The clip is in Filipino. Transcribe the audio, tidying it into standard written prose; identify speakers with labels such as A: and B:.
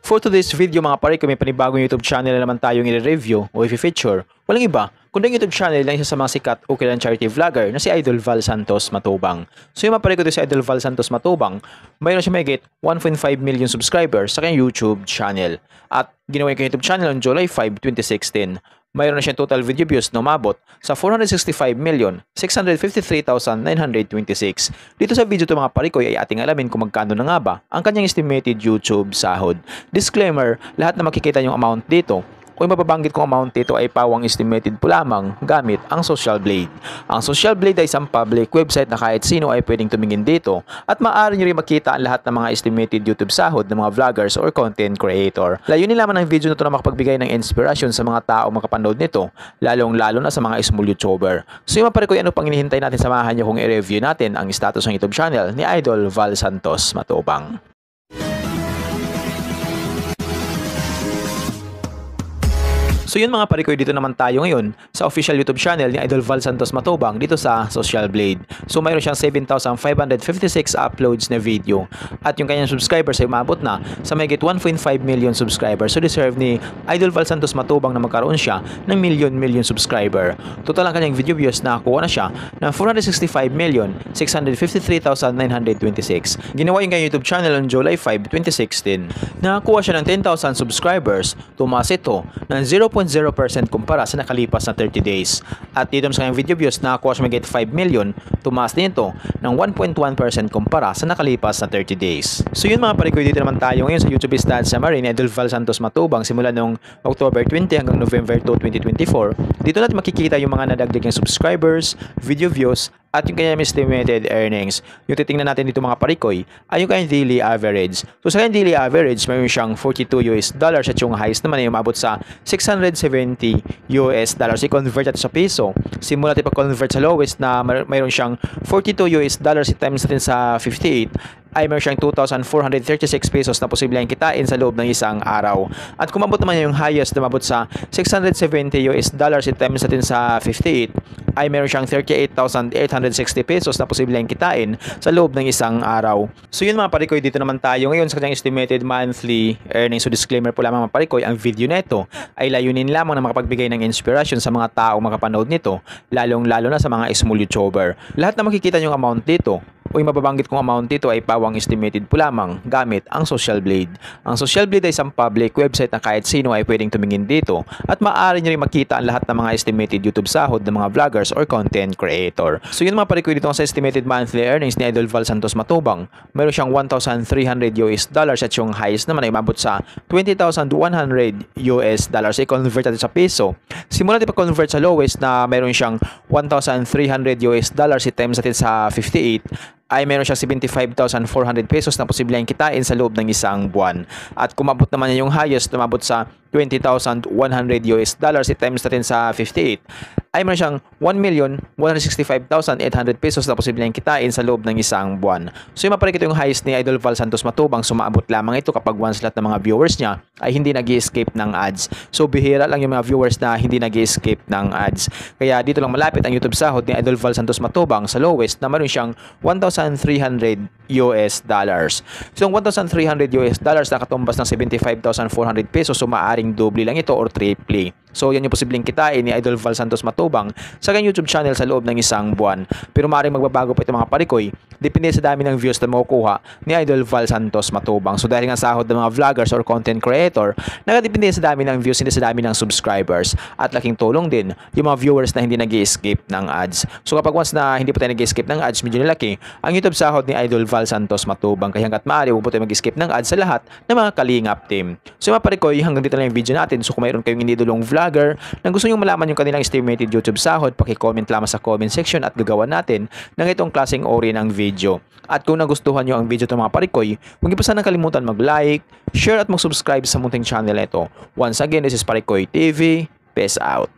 A: For today's video mga pare, kung may panibagong YouTube channel na naman tayong i-review o i-feature, walang iba, kundi yung YouTube channel ng isa sa mga sikat o kilalang charity vlogger na si Idol Val Santos Matubang. So yung mga pare ko dito si Idol Val Santos Matubang, mayroon siya mahigit 1.5 million subscribers sa kanyang YouTube channel. At ginawa yung YouTube channel on July 5, 2016. Mayroon na siyang total video views na umabot sa 465,653,926. Dito sa video ito mga parikoy ay ating alamin kung magkano na nga ba ang kanyang estimated YouTube sahod. Disclaimer, lahat na makikita yung amount dito o yung mababanggit kong amount dito ay pawang estimated po lamang gamit ang Social Blade. Ang Social Blade ay isang public website na kahit sino ay pwedeng tumingin dito at maaari nyo rin makita ang lahat ng mga estimated YouTube sahod ng mga vloggers or content creator. Layunin lamang ng video na ito na makapagbigay ng inspirasyon sa mga tao makapanood nito, lalong-lalo na sa mga small YouTuber. So yung mga parikoy, ano pang hinihintay natin, samahan nyo kung i-review natin ang status ng YouTube channel ni Idol Val Santos Matubang. So yun mga parikoy, dito naman tayo ngayon sa official YouTube channel ni Idol Val Santos Matubang dito sa Social Blade. So mayroon siyang 7,556 uploads na video at yung kanyang subscribers ay umabot na sa mahigit 1.5 million subscribers. So deserve ni Idol Val Santos Matubang na magkaroon siya ng million subscriber. Total ang kanyang video views na kuha na siya ng 465,653,926. Ginawa yung kanyang YouTube channel on July 5, 2016. Nakakuha siya ng 10,000 subscribers. Tumaas ito ng 0.0% kumpara sa nakalipas na 30 days. At dito sa kanyang video views, nakakuha siya magigit 5 million, tumaas din ito ng 1.1% kumpara sa nakalipas na 30 days. So yun mga parikoy, dito naman tayo ngayon sa YouTube stats summary ni Idol Val Santos Matubang simula noong October 20 hanggang November 2, 2024. Dito natin makikita yung mga nadagdag ng subscribers, video views, at yung kanyang estimated earnings. Yung titingnan natin dito mga parikoy ay yung kanyang daily average. So sa kanyang daily average, mayroon siyang $42 at yung highest naman ay umabot sa $670. I-convert natin sa peso. Simula natin pag-convert sa lowest na mayroon siyang $42 times natin sa 58 ay mayroon siyang 2,436 pesos na posibleng kitain sa loob ng isang araw. At kung mabot naman yung highest na mabot sa $670 times natin sa 58 ay mayroon siyang 38,860 pesos na posibleng kitain sa loob ng isang araw. So yun mga parikoy, dito naman tayo ngayon sa kanyang estimated monthly earnings. So disclaimer po lamang mga parikoy, ang video neto ay layunin lamang na makapagbigay ng inspirasyon sa mga tao makapanood nito, lalong-lalo na sa mga small YouTuber. Lahat na makikita yung amount dito o yung mababanggit kong amount dito ay pawang estimated po lamang gamit ang Social Blade. Ang Social Blade ay isang public website na kahit sino ay pwedeng tumingin dito at maaari nyo rin makita ang lahat ng mga estimated YouTube sahod ng mga vloggers or content creator. So yun mga parikoy, dito sa estimated monthly earnings ni Idol Val Santos Matubang, mayroon siyang $1,300 at yung highest naman ay umabot sa $20,100. I-convert natin sa peso. Simula natin pag-convert sa lowest na mayroon siyang $1,300 i-times natin sa 58 ay meron siyang 75,400 pesos na posibleng kitain sa loob ng isang buwan. At kumabot naman niya yung highest, umabot sa $20,100 i-times natin sa 58 ay meron siyang 1,165,800 pesos na posibleng kitain sa loob ng isang buwan. So yung maparikito yung highest ni Idol Val Santos Matubang, sumaabot lamang ito kapag once lahat ng mga viewers niya ay hindi nag-escape ng ads. So bihira lang yung mga viewers na hindi nag-escape ng ads. Kaya dito lang malapit ang YouTube sahod ni Idol Val Santos Matubang sa lowest na meron siyang $1,300. So yung $1,300 nakatumbas ng 75,400 pesos, so maaring doble lang ito or triple. So yan yung posibleng kitain ni Idol Val Santos Matubang sa kanyang YouTube channel sa loob ng isang buwan. Pero maaaring magbabago pa ito mga parikoy, depende sa dami ng views na makukuha ni Idol Val Santos Matubang. So dahil nga sahod ng mga vloggers or content creator, nakadepende sa dami ng views, hindi sa dami ng subscribers. At laking tulong din yung mga viewers na hindi nag-escape ng ads. So kapag once na hindi pa tayo nag-escape ng ads, medyo nilaki ang YouTube sahod ni Idol Val Santos Matubang. Kaya hanggat maaari, huwag po tayo mag-escape ng ads sa lahat ng mga Kalingap team. So mga parikoy, hanggang dito lang yung video natin. So kung mayroon kayong inidolong vlogger na gusto nyo malaman yung kanilang estimated YouTube sahod, paki-comment lamang sa comment section at gagawa natin ng itong klaseng ori ng video. At kung nagustuhan nyo ang video ng mga parikoy, huwag niyo pa sana kalimutan mag-like, share at mag-subscribe sa munting channel ito. Once again, this is Parikoy TV. Peace out.